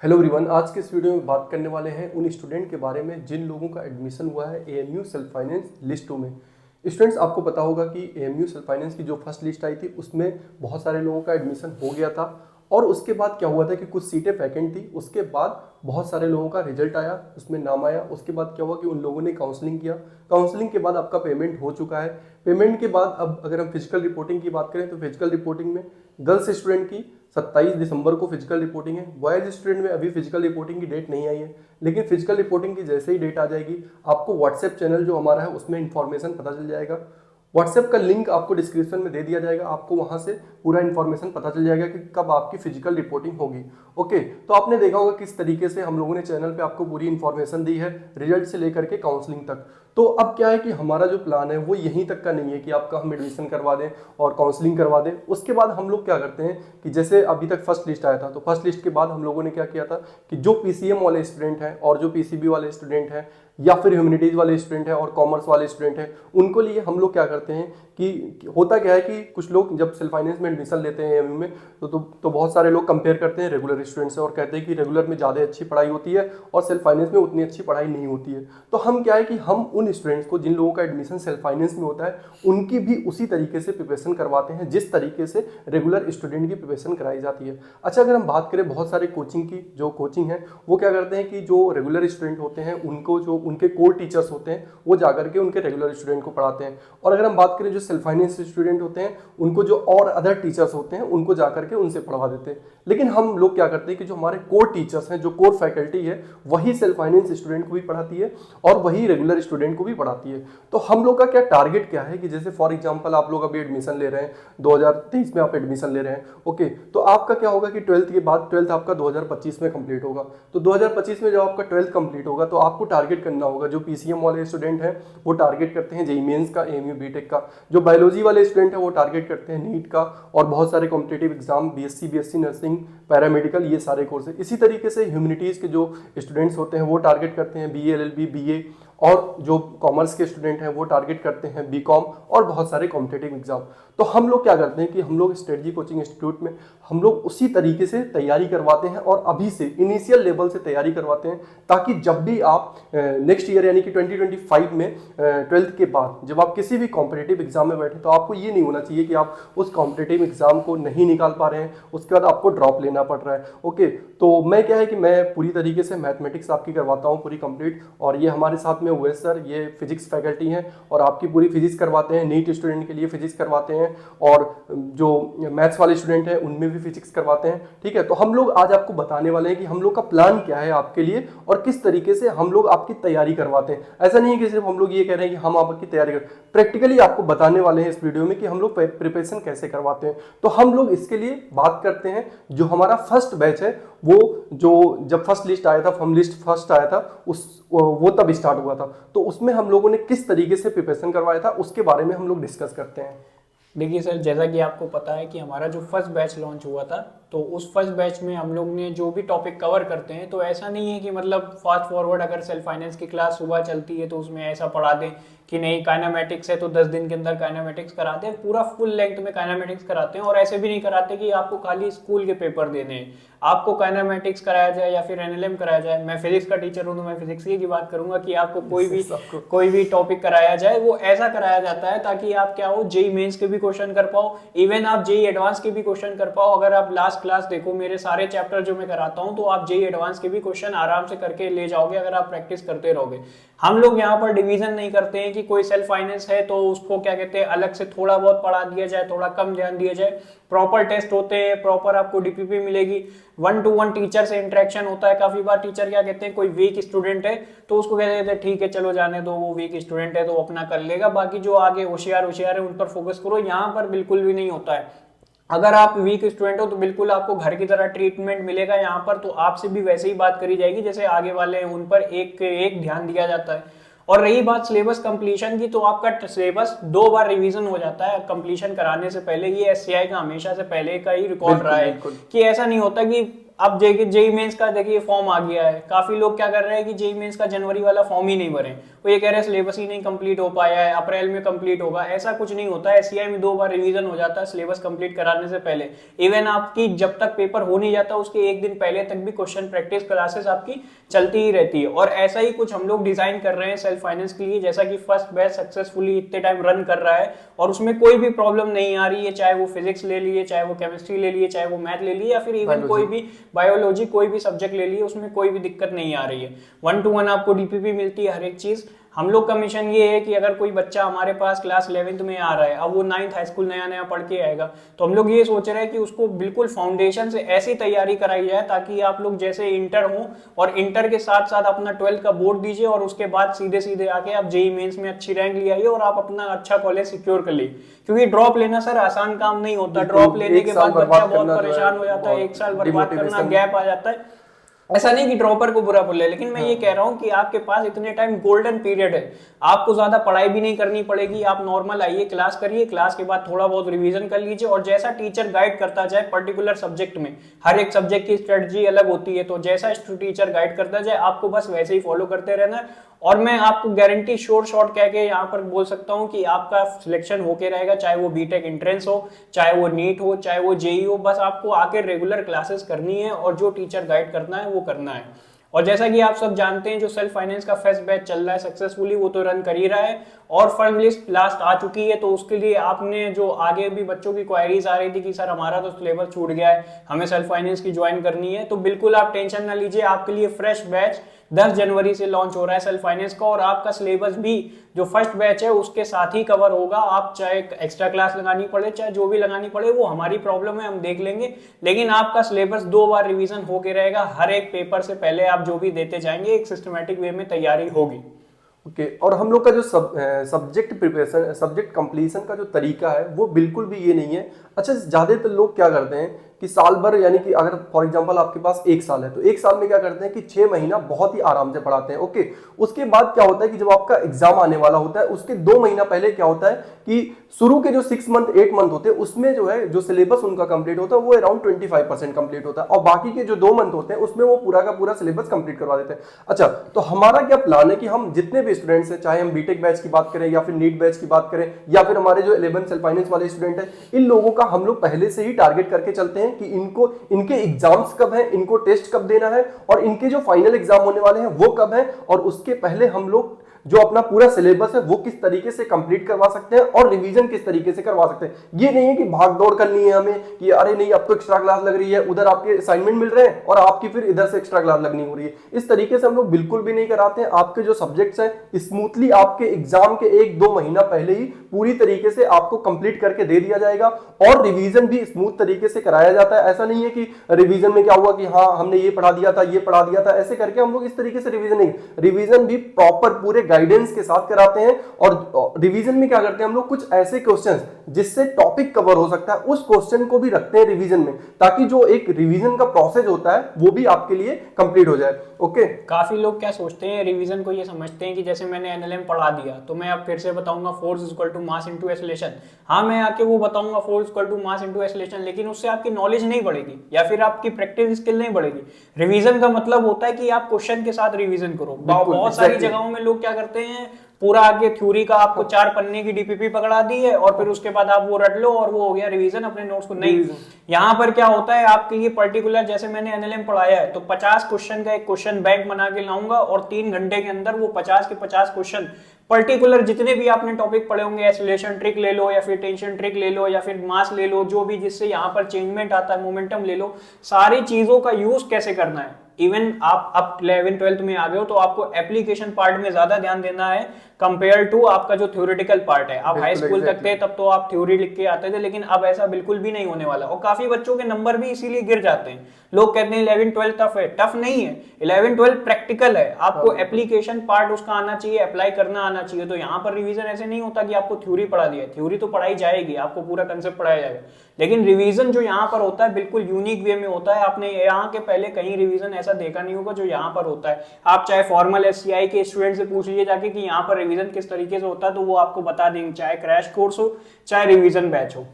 Hello everyone, आज के इस वीडियो में बात करने वाले हैं उन स्टूडेंट के बारे में जिन लोगों का एडमिशन हुआ है एएमयू सेल्फ फाइनेंस लिस्ट 2 में। स्टूडेंट्स, आपको पता होगा कि एएमयू सेल्फ फाइनेंस की जो फर्स्ट लिस्ट आई थी उसमें बहुत सारे लोगों का एडमिशन हो गया था और उसके बाद क्या हुआ था कि कुछ सीटें वैकेंट थी। उसके बाद बहुत सारे लोगों का रिजल्ट आया, उसमें नाम आया। उसके बाद क्या हुआ कि उन लोगों ने काउंसलिंग किया। काउंसलिंग के बाद आपका पेमेंट हो चुका है। पेमेंट के बाद अब अगर हम फिजिकल रिपोर्टिंग की बात करें तो फिजिकल रिपोर्टिंग में गर्ल्स स्टूडेंट की 27 दिसंबर को फिजिकल रिपोर्टिंग है। बॉयज स्टूडेंट में अभी फिजिकल रिपोर्टिंग की डेट नहीं आई है, लेकिन फिजिकल रिपोर्टिंग की जैसे ही डेट आ जाएगी आपको व्हाट्सएप चैनल जो हमारा है उसमें इंफॉर्मेशन पता चल जाएगा। व्हाट्सएप का लिंक आपको डिस्क्रिप्शन में दे दिया जाएगा, आपको वहां से पूरा इन्फॉर्मेशन पता चल जाएगा कि कब आपकी फिजिकल रिपोर्टिंग होगी। ओके, तो आपने देखा होगा किस तरीके से हम लोगों ने चैनल पे आपको पूरी इन्फॉर्मेशन दी है, रिजल्ट से लेकर के काउंसलिंग तक। तो अब क्या है कि हमारा जो प्लान है वो यहीं तक का नहीं है कि आपका हम एडमिशन करवा दें और काउंसलिंग करवा दें। उसके बाद हम लोग क्या करते हैं कि जैसे अभी तक फर्स्ट लिस्ट आया था, तो फर्स्ट लिस्ट के बाद हम लोगों ने क्या किया था कि जो पीसीएम वाले स्टूडेंट हैं और जो पीसीबी वाले स्टूडेंट हैं या फिर ह्यूमैनिटीज वाले स्टूडेंट हैं और कॉमर्स वाले स्टूडेंट हैं, उनको लिए हम लोग क्या करते हैं कि होता क्या है कि कुछ लोग जब सेल्फ फाइनेंस में एडमिशन लेते हैं एमयू में तो बहुत सारे लोग कंपेयर करते हैं रेगुलर स्टूडेंट से और कहते हैं कि रेगुलर में ज़्यादा अच्छी पढ़ाई होती है और सेल्फ फाइनेंस में उतनी अच्छी पढ़ाई नहीं होती है। तो हम क्या है कि हम उन स्टूडेंट्स को जिन लोगों का एडमिशन सेल्फ फाइनेंस में होता है उनकी भी उसी तरीके से प्रिपरेशन करवाते हैं जिस तरीके से रेगुलर स्टूडेंट की प्रिपरेशन कराई जाती है। अच्छा, अगर हम बात करें बहुत सारे कोचिंग की, जो कोचिंग है वो क्या करते हैं कि जो रेगुलर स्टूडेंट होते हैं उनको जो उनके कोर टीचर्स होते हैं वो जाकर के उनके रेगुलर स्टूडेंट को पढ़ाते हैं। और अगर हम बात करें जो सेल्फ फाइनेंस स्टूडेंट होते हैं उनको जो और अदर टीचर्स होते हैं उनको जाकर के उनसे पढ़वा देते हैं। लेकिन हम लोग क्या करते हैं कि जो हमारे कोर टीचर्स हैं, जो कोर फैकल्टी है, वही सेल्फ फाइनेंस स्टूडेंट को भी पढ़ाती है और वही रेगुलर स्टूडेंट को भी पढ़ाती है। तो हम लोग का क्या टारगेट क्या है कि जैसे फॉर एग्जांपल आप लोग अभी एडमिशन ले रहे हैं, 2023 में आप एडमिशन ले रहे हैं। ओके, तो आपका क्या होगा कि 12th के बाद 12th आपका 2025 में कंप्लीट होगा। तो 2025 में जब आपका 12th कंप्लीट होगा तो आपको टारगेट करना होगा, जो पीसीएम वाले स्टूडेंट हैं वो टारगेट करते हैं जेईई मेंस का, एएमयू बीटेक का। जो बायोलॉजी वाले स्टूडेंट हैं वो टारगेट करते हैं नीट का और बहुत सारे competitive exam, BSc nursing, paramedical, ये सारे कोर्स है। इसी तरीके से ह्यूमैनिटीज के जो स्टूडेंट्स होते हैं वो टारगेट करते हैं बीए, एलएलबी, बीए, और जो कॉमर्स के स्टूडेंट हैं वो टारगेट करते हैं बीकॉम और बहुत सारे कॉम्पिटेटिव एग्जाम। तो हम लोग क्या करते हैं कि हम लोग स्ट्रेटजी कोचिंग इंस्टीट्यूट में हम लोग उसी तरीके से तैयारी करवाते हैं और अभी से इनिशियल लेवल से तैयारी करवाते हैं, ताकि जब भी आप नेक्स्ट ईयर यानी कि 2025 में 12th के बाद जब आप किसी भी कॉम्पिटेटिव एग्जाम में बैठे तो आपको ये नहीं होना चाहिए कि आप उस कॉम्पिटेटिव एग्जाम को नहीं निकाल पा रहे हैं, उसके बाद आपको ड्रॉप लेना पड़ रहा है। ओके, तो मैं क्या है कि मैं पूरी तरीके से मैथमेटिक्स आपकी करवाता हूँ पूरी कंप्लीट, और ये हमारे साथ में हुए सर, ये फिजिक्स फैकल्टी हैं और आपकी पूरी फिजिक्स करवाते हैं। नीट स्टूडेंट के लिए फिजिक्स करवाते हैं और जो मैथ्स वाले स्टूडेंट हैं उनमें भी फिजिक्स करवाते हैं। ठीक है, तो हम लोग आज आपको बताने वाले हैं कि हम लोग का प्लान क्या है आपके लिए और किस तरीके से हम लोग आपकी तैयारी करवाते हैं। ऐसा नहीं है कि सिर्फ हम लोग ये कह रहे हैं कि हम आपकी तैयारी कर, प्रैक्टिकली आपको बताने वाले हैं इस वीडियो में कि हम लोग प्रिपरेशन कैसे करवाते हैं। तो हम लोग इसके लिए बात करते हैं, जो हमारा फर्स्ट बैच है वो जो जब फर्स्ट लिस्ट आया था, फॉर्म लिस्ट फर्स्ट आया था वो तब स्टार्ट हुआ था, तो उसमें हम लोगों ने किस तरीके से प्रिपरेशन करवाया था उसके बारे में हम लोग डिस्कस करते हैं। देखिए सर, जैसा कि आपको पता है कि हमारा जो फर्स्ट बैच लॉन्च हुआ था, तो उस फर्स्ट बैच में हम लोग ने जो भी टॉपिक कवर करते हैं, तो ऐसा नहीं है कि मतलब फास्ट फॉरवर्ड अगर सेल्फ फाइनेंस की क्लास सुबह चलती है तो उसमें ऐसा पढ़ा दें कि नहीं काइनेमेटिक्स है तो 10 दिन के अंदर काइनेमेटिक्स कराते हैं, पूरा फुल लेंथ में काइनेमेटिक्स कराते हैं। और ऐसे भी नहीं कराते कि आपको खाली स्कूल के पेपर देने हैं, आपको काइनेमेटिक्स कराया जाए या फिर एनएलएम कराया जाए। मैं फिजिक्स का टीचर हूँ तो मैं फिजिक्स की बात करूंगा कि आपको कोई भी टॉपिक कराया जाए वो ऐसा कराया जाता है ताकि आप क्या हो, जेईई मेंस के भी क्वेश्चन कर पाओ, इवन आप जेईई एडवांस के भी क्वेश्चन कर पाओ। अगर आप लास्ट क्लास देखो मेरे सारे चैप्टर जो मैं कराता हूँ, तो आप जेईई एडवांस के भी क्वेश्चन आराम से करके ले जाओगे अगर आप प्रैक्टिस करते रहोगे। हम लोग यहाँ पर डिवीजन नहीं करते हैं कि कोई सेल्फ फाइनेंस है तो उसको क्या कहते हैं अलग से थोड़ा बहुत पढ़ा दिया जाए, थोड़ा कम ध्यान दिया जाए। प्रॉपर टेस्ट होते हैं, प्रॉपर आपको डीपीपी मिलेगी, 1-to-1 टीचर से इंटरेक्शन होता है। काफी बार टीचर क्या कहते हैं, कोई वीक स्टूडेंट है तो उसको कहते हैं ठीक है चलो जाने दो, वो वीक स्टूडेंट है तो अपना कर लेगा, बाकी जो आगे होशियार है उन पर फोकस करो। यहाँ पर बिल्कुल भी नहीं होता है। अगर आप वीक स्टूडेंट हो तो बिल्कुल आपको घर की तरह ट्रीटमेंट मिलेगा यहाँ पर, तो आपसे भी वैसे ही बात करी जाएगी जैसे आगे वाले हैं, उन पर एक ध्यान दिया जाता है। और रही बात सिलेबस कंप्लीशन की, तो आपका सिलेबस 2 बार रिवीजन हो जाता है कंप्लीशन कराने से पहले। ये एससीआई का हमेशा से पहले का ही रिकॉर्ड रहा है कि ऐसा नहीं होता कि अब देखिए जेई मेंस का देखिए फॉर्म आ गया है, काफी लोग क्या कर रहे हैं कि जेई मेंस का जनवरी वाला फॉर्म ही नहीं भरे, वो ये कह रहे हैं सिलेबस ही नहीं कंप्लीट हो पाया है, अप्रैल में कंप्लीट होगा। ऐसा कुछ नहीं होता है, एससीआई में 2 बार रिवीजन हो जाता है सिलेबस कंप्लीट कराने से पहले। इवन आपकी जब तक पेपर हो नहीं जाता उसके एक दिन पहले तक भी क्वेश्चन प्रैक्टिस क्लासेस आपकी चलती ही रहती है। और ऐसा ही कुछ हम लोग डिजाइन कर रहे हैं सेल्फ फाइनेंस के लिए, जैसा कि फर्स्ट बैच सक्सेसफुली इतने टाइम रन कर रहा है और उसमें कोई भी प्रॉब्लम नहीं आ रही है, चाहे वो फिजिक्स ले लिए, चाहे वो केमिस्ट्री ले लिए, चाहे वो मैथ ले लिए, या फिर इवन कोई भी बायोलॉजी कोई भी सब्जेक्ट ले लिए, उसमें कोई भी दिक्कत नहीं आ रही है। 1 to 1 आपको डीपीपी मिलती है, हर एक चीज। हम लोग का मिशन ये है कि अगर कोई बच्चा हमारे पास क्लास 11th में आ रहा है, अब वो 9th हाई स्कूल नया नया पढ़ के आएगा, तो हम लोग ये सोच रहे हैं कि उसको बिल्कुल फाउंडेशन से ऐसी तैयारी कराई जाए ताकि आप लोग जैसे इंटर हो और इंटर के साथ साथ अपना 12th का बोर्ड दीजिए और उसके बाद सीधे सीधे आके आप जेई मेंस में अच्छी रैंक ले आइए और आप अपना अच्छा कॉलेज सिक्योर कर लीजिए। क्योंकि ड्रॉप लेना सर आसान काम नहीं होता, ड्रॉप लेने के बाद बच्चा बहुत परेशान हो जाता है, 1 साल बर्बाद करना, गैप आ जाता है। ऐसा नहीं कि ड्रॉपर को बुरा बोले, लेकिन मैं ये कह रहा हूँ कि आपके पास इतने टाइम गोल्डन पीरियड है, आपको ज्यादा पढ़ाई भी नहीं करनी पड़ेगी। आप नॉर्मल आइए, क्लास करिए, क्लास के बाद थोड़ा बहुत रिवीजन कर लीजिए और जैसा टीचर गाइड करता जाए पर्टिकुलर सब्जेक्ट में, हर एक सब्जेक्ट की स्ट्रेटजी अलग होती है, तो जैसा टीचर गाइड करता जाए आपको बस वैसे ही फॉलो करते रहना है। और मैं आपको गारंटी श्योर शॉट कह के यहाँ पर बोल सकता हूँ कि आपका सिलेक्शन होके रहेगा, चाहे वो बीटेक एंट्रेंस हो, चाहे वो नीट हो, चाहे वो जेई हो। बस आपको आके रेगुलर क्लासेस करनी है और जो टीचर गाइड करना है वो करना है। और जैसा कि आप सब जानते हैं, जो सेल्फ फाइनेंस का फर्स्ट बैच चल रहा है सक्सेसफुली, वो तो रन कर ही रहा है और फर्म लिस्ट लास्ट आ चुकी है। तो उसके लिए आपने जो आगे भी बच्चों की क्वायरीज आ रही थी कि सर हमारा तो सिलेबस छूट गया है, हमें सेल्फ फाइनेंस की ज्वाइन करनी है, तो बिल्कुल आप टेंशन ना लीजिए, आपके लिए फ्रेश बैच 10 जनवरी से लॉन्च हो रहा है सेल्फ फाइनेंस का। और आपका सिलेबस भी जो फर्स्ट बैच है उसके साथ ही कवर होगा। आप चाहे एक्स्ट्रा क्लास लगानी पड़े, चाहे जो भी लगानी पड़े, वो हमारी प्रॉब्लम है, हम देख लेंगे, लेकिन आपका सिलेबस 2 बार रिवीजन होके रहेगा। हर एक पेपर से पहले आप जो भी देते जाएंगे एक सिस्टमैटिक वे में तैयारी होगी। ओके और हम लोग का जो सब्जेक्ट प्रिपरेशन, सब्जेक्ट कंप्लीशन का जो तरीका है वो बिल्कुल भी ये नहीं है। अच्छा, ज़्यादातर लोग क्या करते हैं कि साल भर, यानी कि अगर फॉर एग्जांपल आपके पास 1 साल है तो 1 साल में क्या करते हैं कि 6 महीना बहुत ही आराम से पढ़ाते हैं। ओके, उसके बाद क्या होता है कि जब आपका एग्जाम आने वाला होता है उसके 2 महीना पहले क्या होता है कि शुरू के जो 6 मंथ 8 मंथ होते हैं उसमें जो है जो सिलेबस उनका कंप्लीट होता है वो अराउंड 25% कंप्लीट होता है और बाकी के जो 2 मंथ होते हैं उसमें वो पूरा का पूरा सिलेबस कंप्लीट करवा देते हैं। अच्छा, तो हमारा क्या प्लान है कि हम जितने भी स्टूडेंट्स हैं, चाहे हम बीटेक बैच की बात करें या फिर नीट बैच की बात करें या फिर हमारे जो 11 सेल्फ फाइनेंस वाले स्टूडेंट हैं, इन लोगों का हम लोग पहले से ही टारगेट करके चलते हैं कि इनको इनके एग्जाम्स कब हैं, इनको टेस्ट कब देना है और इनके जो फाइनल एग्जाम होने वाले हैं वो कब है, और उसके पहले हम लोग जो अपना पूरा सिलेबस है वो किस तरीके से कंप्लीट करवा सकते हैं और रिवीजन किस तरीके से करवा सकते हैं। ये नहीं है कि भाग दौड़ करनी है हमें कि अरे नहीं अब तो एक्स्ट्रा क्लास लग रही है, उधर आपके असाइनमेंट मिल रहे हैं और आपकी फिर इधर से एक्स्ट्रा क्लास लगनी हो रही है। इस तरीके से हम लोग बिल्कुल भी नहीं कराते हैं। आपके जो सब्जेक्ट्स हैं स्मूथली आपके एग्जाम के 1-2 महीना पहले ही पूरी तरीके से आपको कंप्लीट करके दे दिया जाएगा और रिवीजन भी स्मूथ तरीके से कराया जाता है। ऐसा नहीं है कि रिवीजन में क्या हुआ कि हाँ हमने ये पढ़ा दिया था, ये पढ़ा दिया था, ऐसे करके हम लोग इस तरीके से रिवीजन नहीं, रिवीजन भी प्रॉपर पूरे गाइडेंस के साथ कराते हैं। और रिवीजन में क्या करते हैं हम लोग, कुछ ऐसे क्वेश्चंस जिससे टॉपिक कवर हो सकता है उस क्वेश्चन को भी रखते हैं रिवीजन में, ताकि जो एक रिवीजन का प्रोसेस होता है वो भी आपके लिए कंप्लीट हो जाए। ओके, काफी लोग क्या सोचते हैं, रिवीजन को ये समझते हैं कि जैसे मैंने एनएलएम पढ़ा दिया तो मैं अब फिर से बताऊंगा force is equal to mass into acceleration. हाँ, मैं आके वो बताऊंगा force equal to mass into acceleration, लेकिन उससे आपकी नॉलेज नहीं बढ़ेगी या फिर आपकी प्रैक्टिस स्किल नहीं बढ़ेगी। रिवीजन का मतलब होता है कि आप क्वेश्चन के साथ रिवीजन करो। बहुत सारी जगहों में लोग क्या करते हैं, पूरा आगे थ्योरी का आपको 4 पन्ने की डीपीपी पकड़ा दी है और फिर उसके बाद आप वो रट लो और वो हो गया रिवीजन अपने नोट्स को। नहीं, यहाँ पर क्या होता है आपके लिए पर्टिकुलर, जैसे मैंने एनएलएम पढ़ाया है तो 50 क्वेश्चन का एक क्वेश्चन बैंक बना के लाऊंगा और 3 घंटे के अंदर वो 50 के 50 क्वेश्चन पर्टिकुलर जितने भी आपने टॉपिक पढ़े होंगे, एक्सेलरेशन ट्रिक ले लो या फिर टेंशन ट्रिक ले लो या फिर मास ले लो, जो भी जिससे यहाँ पर चेंजमेंट आता है, मोमेंटम ले लो, सारी चीजों का यूज कैसे करना है। इवन आप अब 11th-12th में आ गए हो तो आपको एप्लीकेशन पार्ट में ज्यादा ध्यान देना है कंपेयर टू आपका जो थ्योरेटिकल पार्ट है। आप हाई स्कूल तक थे तब तो आप थ्योरी लिख के आते थे, लेकिन अब ऐसा बिल्कुल भी नहीं होने वाला और काफी बच्चों के नंबर भी इसीलिए गिर जाते हैं। लोग कहते हैं 11th-12th टफ है, टफ नहीं है, 11th-12th प्रैक्टिकल है, आपको एप्लीकेशन पार्ट उसका आना चाहिए, अप्लाई करना आना चाहिए। तो यहाँ पर रिवीजन ऐसे नहीं होता कि आपको थ्योरी पढ़ा दिया, थ्योरी तो पढ़ाई जाएगी, आपको पूरा कंसेप्ट पढ़ाया जाएगा, लेकिन रिवीजन जो यहाँ पर होता है बिल्कुल यूनिक वे में होता है। आपने यहाँ के पहले कहीं रिवीजन ऐसा देखा नहीं होगा जो यहाँ पर होता है। आप चाहे फॉर्मल एससीआई के स्टूडेंट से पूछ लीजिए जाके कि यहाँ पर रिवीजन किस तरीके से होता है, तो वो आपको बता देंगे, चाहे क्रैश कोर्स हो चाहे रिवीजन बैच हो।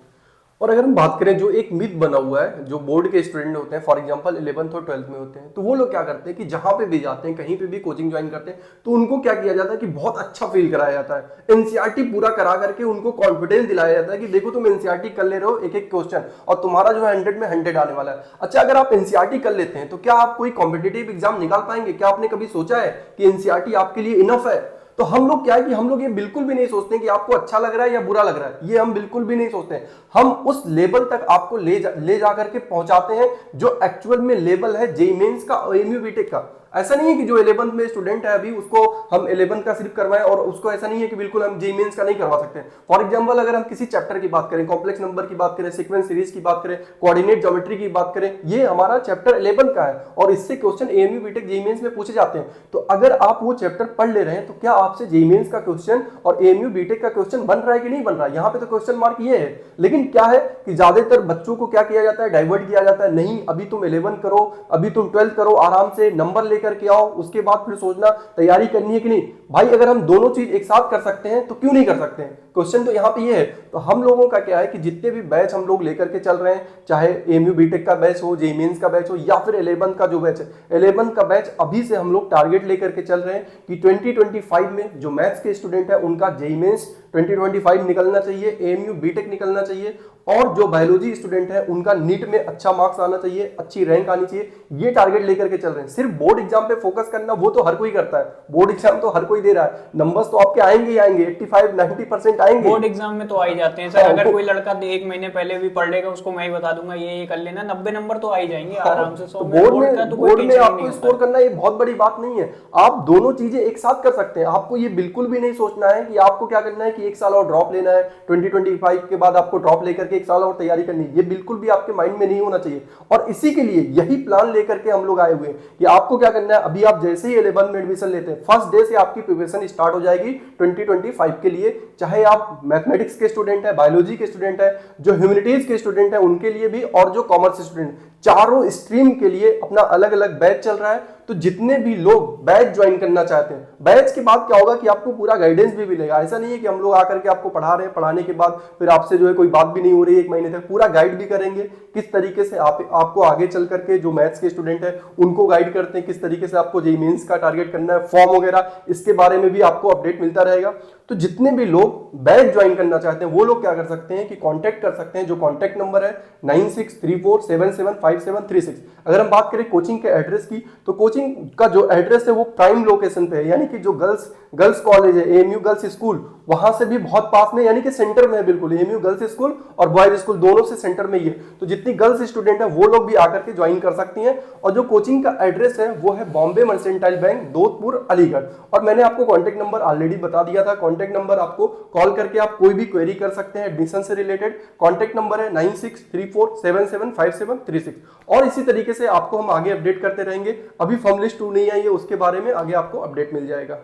और अगर हम बात करें जो एक मिथ बना हुआ है, जो बोर्ड के स्टूडेंट होते हैं, फॉर एग्जांपल 11th और 12th में होते हैं, तो वो लोग क्या करते हैं कि जहां पे भी जाते हैं, कहीं पे भी कोचिंग ज्वाइन करते हैं, तो उनको क्या किया जाता है कि बहुत अच्छा फील कराया जाता है, एनसीईआरटी पूरा करा करके उनको कॉन्फिडेंस दिलाया जाता है कि देखो तुम एनसीईआरटी कर ले रहे हो एक एक क्वेश्चन, और तुम्हारा जो है 100 में 100 आने वाला है। अच्छा, अगर आप एनसीईआरटी कर लेते हैं तो क्या आप कोई कॉम्पिटेटिव एग्जाम निकाल पाएंगे? क्या आपने कभी सोचा है कि एनसीईआरटी आपके लिए इनफ है? तो हम लोग क्या है कि हम लोग ये बिल्कुल भी नहीं सोचते कि आपको अच्छा लग रहा है या बुरा लग रहा है, ये हम बिल्कुल भी नहीं सोचते हैं। हम उस लेवल तक आपको ले जा करके पहुंचाते हैं जो एक्चुअल में लेवल है जेईई मेंस का और एएमयू बीटेक का। ऐसा नहीं है कि जो 11th में स्टूडेंट है अभी उसको हम 11th का सिर्फ करवाएं, और उसको ऐसा नहीं है कि बिल्कुल हम जेईई मेंस का नहीं करवा सकते। फॉर एग्जांपल अगर हम किसी चैप्टर की बात करें, कॉम्प्लेक्स नंबर की बात करें, सीक्वेंस सीरीज की बात करें, कोऑर्डिनेट ज्योमेट्री की बात करें, ये हमारा चैप्टर 11 का है और इससे question AMU BTech JEE mains में पूछे जाते हैं। तो अगर आप वो चैप्टर पढ़ ले रहे हैं तो क्या आपसे जेईई मेंस का क्वेश्चन और एएमयू बीटेक का क्वेश्चन बन रहा है कि नहीं बन रहा है? यहाँ पे तो क्वेश्चन मार्क ये है। लेकिन क्या है कि ज्यादातर बच्चों को क्या किया जाता है, डाइवर्ट किया जाता है, नहीं अभी तुम 11 करो, अभी तुम 12 करो, आराम से नंबर लेकर के आओ, उसके बाद फिर सोचना तैयारी करनी है कि नहीं। भाई अगर हम दोनों चीज एक साथ कर सकते हैं तो क्यों नहीं कर सकते हैं? क्वेश्चन तो यहाँ पे ये है। तो हम लोगों का क्या है कि जितने भी बैच हम लोग लेकर के चल रहे हैं, चाहे एएमयू बीटेक का बैच हो, जेईई मेंस का बैच हो, या फिर 11 का जो बैच है, 11 का बैच अभी से हम लोग टारगेट लेकर के चल रहे हैं कि 2025 में जो मैथ्स के स्टूडेंट है उनका जेईई मेंस 2025 निकलना चाहिए, एएमयू बीटेक निकलना चाहिए, और जो बायोलॉजी स्टूडेंट है उनका नीट में अच्छा मार्क्स आना चाहिए, अच्छी रैंक आनी चाहिए। ये टारगेट लेकर के चल रहे हैं। सिर्फ बोर्ड एग्जाम पे फोकस करना वो तो हर कोई करता है, बोर्ड एग्जाम तो हर कोई दे रहा है, नंबर्स तो आपके आएंगे ही आएंगे, 85-90% आएंगे। बोर्ड एग्जाम में तो आ ही जाते हैं सर। अगर कोई लड़का 1 महीने पहले भी पढ़ लेगा उसको मैं ही बता दूंगा ये कर लेना, 90 नंबर तो आ ही जाएंगे आराम से। तो बोर्ड में आपको स्कोर करना ये बहुत बड़ी बात नहीं है। आप दोनों चीजें एक साथ कर सकते हैं। आपको ये बिल्कुल भी नहीं सोचना है कि आपको क्या करना है कि एक साल और ड्रॉप लेना है, 2025 के बाद आपको ड्रॉप लेकर के एक साल और तैयारी करनी है, ये बिल्कुल भी आपके माइंड में नहीं होना चाहिए। और इसी के लिए यही प्लान लेकर के हम लोग आए हुए हैं कि आपको क्या करना है। अभी आप जैसे ही 11 में एडमिशन लेते हैं, फर्स्ट डे से आपकी प्रिपरेशन स्टार्ट हो जाएगी 2025 के लिए। चाहे आप मैथमेटिक्स के स्टूडेंट है, बायोलॉजी के स्टूडेंट है, जो ह्यूमैनिटीज के स्टूडेंट है उनके लिए भी, और जो कॉमर्स स्टूडेंट, चारों स्ट्रीम के लिए अपना अलग अलग बैच चल रहा है। तो जितने भी लोग बैच ज्वाइन करना चाहते हैं, बैच के बाद क्या होगा कि आपको पूरा गाइडेंस भी मिलेगा। ऐसा नहीं है कि हम लोग आकर के आपको पढ़ा रहे हैं, पढ़ाने के बाद फिर आपसे जो है कोई बात भी नहीं हो रही है 1 महीने तक, पूरा गाइड भी करेंगे किस तरीके से आपको आगे चल करके जो मैथ्स के स्टूडेंट है उनको गाइड करते हैं, किस तरीके से आपको जेईई मेंस का टारगेट करना है, फॉर्म वगैरह, इसके बारे में भी आपको अपडेट मिलता रहेगा। तो जितने भी लोग बैच ज्वाइन करना चाहते हैं वो लोग क्या कर सकते हैं कि कांटेक्ट कर सकते हैं। जो कांटेक्ट नंबर है 9634775736। अगर हम बात करें कोचिंग के एड्रेस की, तो कोचिंग का जो एड्रेस है वो प्राइम लोकेशन पे है, यानी कि जो गर्ल्स कॉलेज है, एएमयू गर्ल्स स्कूल, वहां से भी बहुत पास में, यानी कि सेंटर में है बिल्कुल। एएमयू गर्ल्स स्कूल और बॉयज स्कूल दोनों से सेंटर में ही है। तो जितनी गर्ल्स स्टूडेंट है वो लोग भी आकर के ज्वाइन कर सकती हैं। और जो कोचिंग का एड्रेस है वो है बॉम्बे मर्सेंटाइल बैंक, दोधपुर, अलीगढ़। और मैंने आपको कॉन्टेक्ट नंबर ऑलरेडी बता दिया था। कॉन्टेक्ट नंबर आपको कॉल करके आप कोई भी क्वेरी कर सकते हैं एडमिशन से रिलेटेड। कॉन्टेक्ट नंबर है 9634775736। और इसी तरीके से आपको हम आगे अपडेट करते रहेंगे। अभी फॉर्म लिस्ट 2 नहीं आई है, उसके बारे में आगे आपको अपडेट मिल जाएगा।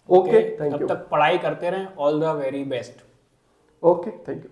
Okay, thank you. तब तक पढ़ाई करते रहें। All the very best. Okay, thank you.